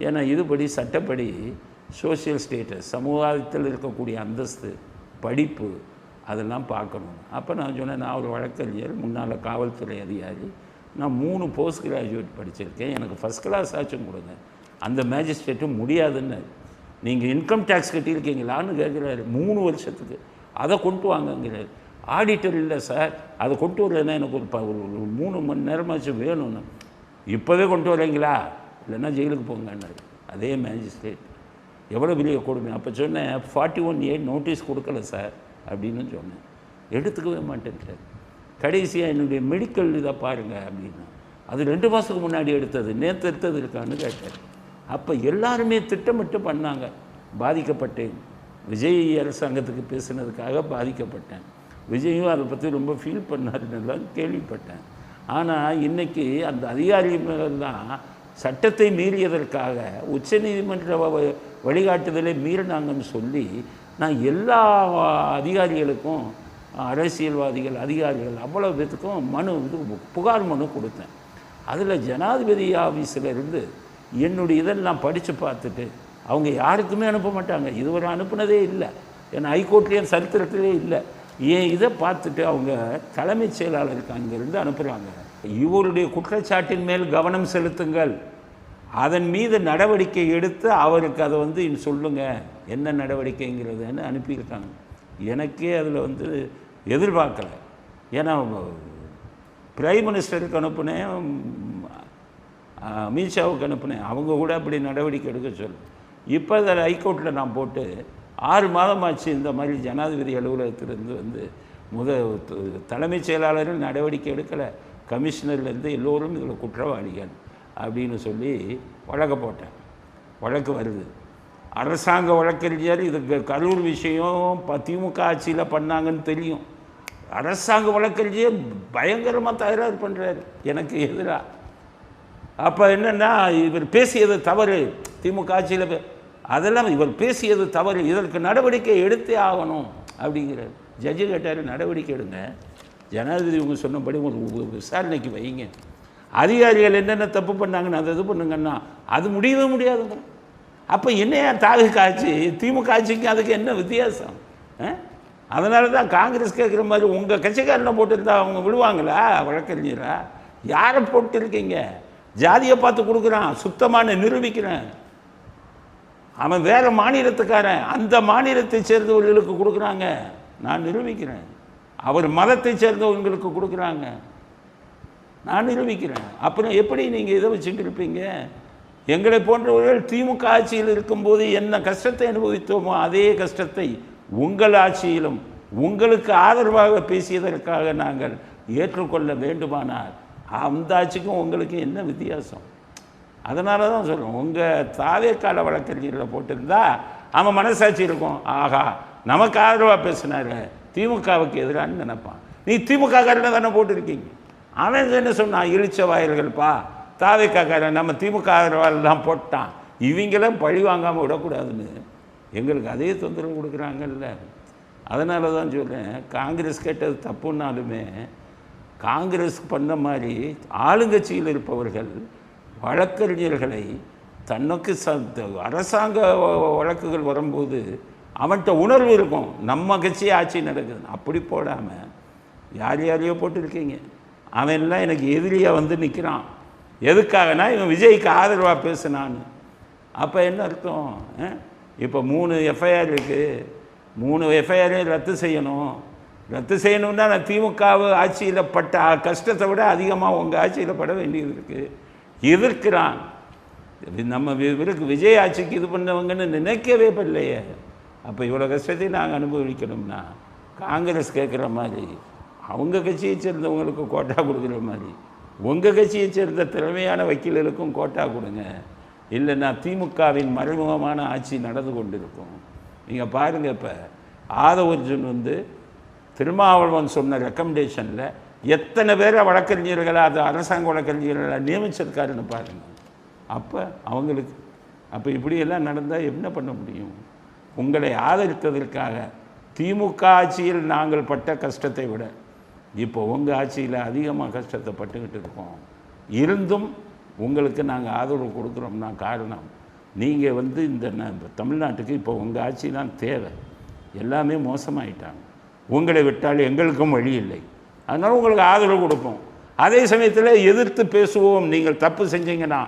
ஏன்னா இதுபடி சட்டப்படி சோஷியல் ஸ்டேட்டஸ், சமுதாயத்தில் இருக்கக்கூடிய அந்தஸ்து, படிப்பு, அதெல்லாம் பார்க்கணும். அப்போ நான் சொன்னேன், நான் ஒரு வழக்கறிஞர், முன்னால் காவல்துறை அதிகாரி, நான் 3 போஸ்ட் கிராஜுவேட் படிச்சிருக்கேன், எனக்கு ஃபஸ்ட் கிளாஸ் ஆச்சும் கொடுங்க. அந்த மேஜிஸ்ட்ரேட்டும் முடியாதுன்னு. நீங்கள் இன்கம் டேக்ஸ் கட்டியிருக்கீங்களான்னு கேட்குறாரு. 3 வருஷத்துக்கு அதை கொண்டு வாங்கங்கிறார். ஆடிட்டர் இல்லை சார், அதை கொண்டு வரலன்னா எனக்கு ஒரு 3 மணி நேரமாச்சும் வேணும்னு. இப்போவே கொண்டு வரீங்களா, இல்லைன்னா ஜெயிலுக்கு போங்கன்னாரு அதே மேஜிஸ்ட்ரேட். எவ்வளோ பெரிய கொடுமை. அப்போ சொன்னேன், 41A நோட்டீஸ் கொடுக்கல சார் அப்படின்னு சொன்னேன். எடுத்துக்கவே மாட்டேன்ட்டார். கடைசியாக என்னுடைய மெடிக்கல் இதை பாருங்கள் அப்படின்னா, அது 2 மாதத்துக்கு முன்னாடி எடுத்தது, நேற்று எடுத்தது இருக்கான்னு கேட்டார். அப்போ எல்லாருமே திட்டமிட்டு பண்ணாங்க. பாதிக்கப்பட்டேன். விஜய் அரசாங்கத்துக்கு பேசுனதுக்காக பாதிக்கப்பட்டேன். விஜயும் அதை பற்றி ரொம்ப ஃபீல் பண்ணாருன்னு கேள்விப்பட்டேன். ஆனால் இன்றைக்கி அந்த அதிகாரிகளெல்லாம் சட்டத்தை மீறியதற்காக உச்சநீதிமன்ற வழிகாட்டுதலை மீறினாங்கன்னு சொல்லி நான் எல்லா அதிகாரிகளுக்கும், அரசியல்வாதிகள், அதிகாரிகள் அவ்வளோ பேத்துக்கும் புகார் மனு கொடுத்தேன். அதில் ஜனாதிபதி ஆஃபீஸில் இருந்து என்னுடைய இதெல்லாம் படித்து பார்த்துட்டு அவங்க யாருக்குமே அனுப்ப மாட்டாங்க. இதுவரை அனுப்புனதே இல்லை. ஏன்னா ஹைகோர்ட்லேயும் சரித்திரத்திலே இல்லை. இதை பார்த்துட்டு அவங்க தலைமைச் செயலாளருக்கு அங்கேருந்து அனுப்புகிறாங்க. இவருடைய குற்றச்சாட்டின் மேல் கவனம் செலுத்துங்கள், அதன் மீது நடவடிக்கை எடுத்து அவருக்கு அதை வந்து சொல்லுங்கள் என்ன நடவடிக்கைங்கிறதுன்னு அனுப்பியிருக்காங்க. எனக்கே அதில் எதிர்பார்க்கலை. ஏன்னா பிரைம் மினிஸ்டருக்கு அனுப்புனேன், அமித்ஷாவுக்கு அனுப்புனேன், அவங்க கூட அப்படி நடவடிக்கை எடுக்க சொல்லு. இப்போ அதில் ஹைகோர்ட்டில் நான் போட்டு 6 மாதமாச்சு இந்த மாதிரி ஜனாதிபதி அலுவலகத்திலிருந்து தலைமைச் செயலாளரும் நடவடிக்கை எடுக்கலை, கமிஷனர்லேருந்து எல்லோரும் இதில் குற்றவாளிகள் அப்படின்னு சொல்லி வழக்கு போட்டேன். வழக்கு வருது. அரசாங்க வழக்கறிஞர் இதுக்கு கரூர் விஷயம் திமுக ஆட்சியில் பண்ணாங்கன்னு தெரியும். அரசாங்க வழக்கறிஞர் பயங்கரமாக தகராறு பண்ணுறாரு எனக்கு எதிராக. அப்போ என்னென்னா, இவர் பேசியது தவறு, திமுக ஆட்சியில் அதெல்லாம் இவர் பேசியது தவறு, இதற்கு நடவடிக்கை எடுத்தே ஆகணும் அப்படிங்கிறார். ஜட்ஜு கேட்டார், நடவடிக்கை எடுங்க, ஜனாதிபதி இவங்க சொன்னபடி ஒரு விசாரணைக்கு வைங்க, அதிகாரிகள் என்னென்ன தப்பு பண்ணாங்கன்னு அதை இது பண்ணுங்கன்னா அது முடியவே முடியாதுங்க. அப்போ என்னையா தாவிக ஆட்சி, திமுக ஆட்சிக்கு அதுக்கு என்ன வித்தியாசம்? அதனால தான் காங்கிரஸ் கேட்குற மாதிரி உங்கள் கட்சிக்காரனை போட்டுருந்தா அவங்க விடுவாங்களா வழக்கறிஞரா? யாரை போட்டுருக்கீங்க? ஜாதியை பார்த்து கொடுக்குறான், சுத்தமான நிரூபிக்கிறேன். அவன் வேறு மாநிலத்துக்காரன், அந்த மாநிலத்தை சேர்ந்தவர்களுக்கு கொடுக்குறாங்க, நான் நிரூபிக்கிறேன். அவர் மதத்தை சேர்ந்தவங்களுக்கு கொடுக்குறாங்க, நான் நிரூபிக்கிறேன். அப்புறம் எப்படி நீங்கள் இதை வச்சுட்டு இருப்பீங்க? எங்களை போன்றவர்கள் திமுக ஆட்சியில் இருக்கும்போது என்ன கஷ்டத்தை அனுபவித்தோமோ அதே கஷ்டத்தை உங்கள் ஆட்சியிலும் உங்களுக்கு ஆதரவாக பேசியதற்காக நாங்கள் ஏற்றுக்கொள்ள வேண்டுமானால் அந்த ஆட்சிக்கும் உங்களுக்கு என்ன வித்தியாசம்? அதனால தான் சொல்கிறோம், உங்கள் தாவேக்கால வழக்கறிஞரில் போட்டிருந்தா அவன் மனசாட்சி இருக்கும், ஆகா நமக்கு ஆதரவாக பேசினார் திமுகவுக்கு எதிரான்னு நினைப்பான். நீ திமுக காரனை தானே போட்டிருக்கீங்க. அவன் என்ன சொன்னான், இழிச்ச வாயில்கள்ப்பா தாவேக்கா காரன் நம்ம திமுக ஆதரவால் தான் போட்டான், இவங்களும் பழி வாங்காமல் விடக்கூடாதுன்னு எங்களுக்கு அதே தொந்தரவு கொடுக்குறாங்கல்ல. அதனால தான் சொல்கிறேன், காங்கிரஸ் கேட்டது தப்புன்னாலுமே காங்கிரஸ் பண்ண மாதிரி ஆளுங்கட்சியில் இருப்பவர்கள் வழக்கறிஞர்களை தனக்கு அரசாங்க வழக்குகள் வரும்போது அவன்கிட்ட உணர்வு இருக்கும், நம்ம கட்சி ஆட்சி நடக்குது, அப்படி போடாமல் யார் யாரையோ போட்டுருக்கீங்க. அவன்லாம் எனக்கு எதிரியாக வந்து நிற்கிறான், எதுக்காகனா இவன் விஜய்க்கு ஆதரவாக பேசுனான்னு. அப்போ என்ன அர்த்தம், இப்போ 3 எஃப்ஐஆர் இருக்குது, 3 எஃப்ஐஆரையும் ரத்து செய்யணும். ரத்து செய்யணும்னா நான் திமுக ஆட்சியில் பட்ட கஷ்டத்தை விட அதிகமாக உங்கள் ஆட்சியில் பட வேண்டியது இருக்குது. எதிர்க்கிறான். நம்ம இவருக்கு விஜய் ஆட்சிக்கு இது பண்ணவங்கன்னு நினைக்கவே இல்லையே. அப்போ இவ்வளோ கஷ்டத்தையும் நாங்கள் அனுபவிக்கணும்னா காங்கிரஸ் கேட்குற மாதிரி அவங்க கட்சியை சேர்ந்தவங்களுக்கு கோட்டா கொடுக்குற மாதிரி உங்கள் கட்சியை சேர்ந்த திறமையான வக்கீல்களுக்கும் கோட்டா கொடுங்க. இல்லைன்னா திமுகவின் மறைமுகமான ஆட்சி நடந்து கொண்டிருக்கும். நீங்கள் பாருங்கள், இப்போ ஆதவர்ஜுன் வந்து திருமாவளவன் சொன்ன ரெக்கமெண்டேஷனில் எத்தனை பேரை வழக்கறிஞர்களாக அது அரசாங்க வழக்கறிஞர்களாக நியமிச்சிருக்காருன்னு பாருங்கள். அப்போ அவங்களுக்கு அப்போ இப்படியெல்லாம் நடந்தால் என்ன பண்ண முடியும்? உங்களை ஆதரித்ததற்காக திமுக ஆட்சியில் நாங்கள் பட்ட கஷ்டத்தை விட இப்போ உங்கள் ஆட்சியில் அதிகமாக கஷ்டத்தை பட்டுக்கிட்டு இருக்கோம். இருந்தும் உங்களுக்கு நாங்கள் ஆதரவு கொடுக்குறோம்னா காரணம் நீங்கள் வந்து இந்த தமிழ்நாட்டுக்கு இப்போ உங்கள் ஆட்சி தான் தேவை. எல்லாமே மோசமாயிட்டாங்க. உங்களை விட்டால் எங்களுக்கும் வழி இல்லை, அதனால் உங்களுக்கு ஆதரவு கொடுப்போம். அதே சமயத்தில் எதிர்த்து பேசுவோம். நீங்கள் தப்பு செஞ்சீங்கன்னா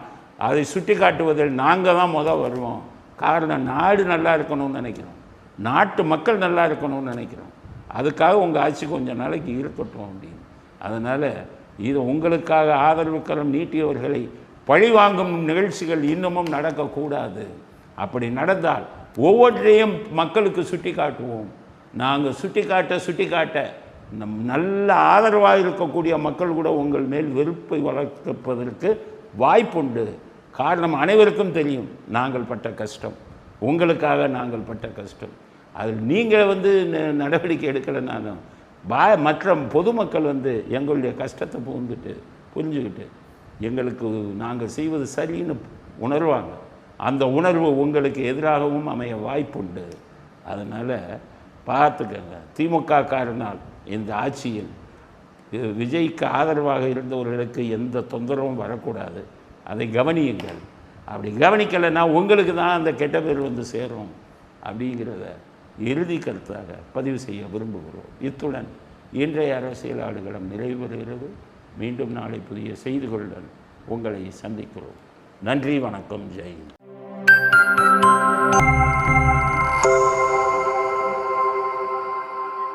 அதை சுட்டி காட்டுவதில் நாங்கள் தான் வருவோம். காரணம் நாடு நல்லா இருக்கணும்னு நினைக்கிறோம், நாட்டு மக்கள் நல்லா இருக்கணும்னு நினைக்கிறோம். அதுக்காக உங்கள் ஆட்சி கொஞ்சம் நாளைக்கு இருக்கட்டும் அப்படின்னு. அதனால் இது உங்களுக்காக ஆதரவு கரம் நீட்டியவர்களை பழிவாங்கும் நிகழ்ச்சிகள் இன்னமும் நடக்கக்கூடாது. அப்படி நடந்தால் ஒவ்வொன்றையும் மக்களுக்கு சுட்டி காட்டுவோம். நாங்கள் சுட்டி காட்ட நல்ல ஆதரவாக இருக்கக்கூடிய மக்கள் கூட உங்கள் மேல் வெறுப்பை வளர்ப்பதற்கு வாய்ப்புண்டு. காரணம் அனைவருக்கும் தெரியும் நாங்கள் பட்ட கஷ்டம், உங்களுக்காக நாங்கள் பட்ட கஷ்டம். அதில் நீங்கள் வந்து நடவடிக்கை எடுக்கலைனாலும் மற்ற பொதுமக்கள் வந்து எங்களுடைய கஷ்டத்தை புரிஞ்சுக்கிட்டு எங்களுக்கு நாங்கள் செய்வது சரின்னு உணர்வாங்க. அந்த உணர்வு உங்களுக்கு எதிராகவும் அமைய வாய்ப்புண்டு. அதனால் பார்த்துக்கங்க, திமுக காரனால் இந்த ஆட்சியில் விஜய்க்கு ஆதரவாக இருந்தவர்களுக்கு எந்த தொந்தரவும் வரக்கூடாது. அதை கவனியுங்கள். அப்படி கவனிக்கலைன்னா உங்களுக்கு தான் அந்த கெட்ட பேர் வந்து சேரும் அப்படிங்கிறத இறுதி கருத்தாக பதிவு செய்ய விரும்புகிறோம். இத்துடன் இன்றைய அரசியல் ஆடுகளம் நிறைவு பெறுகிறது. மீண்டும் நாளை புதிய செய்திகளுடன் உங்களை சந்திக்கிறோம். நன்றி, வணக்கம், ஜெய்.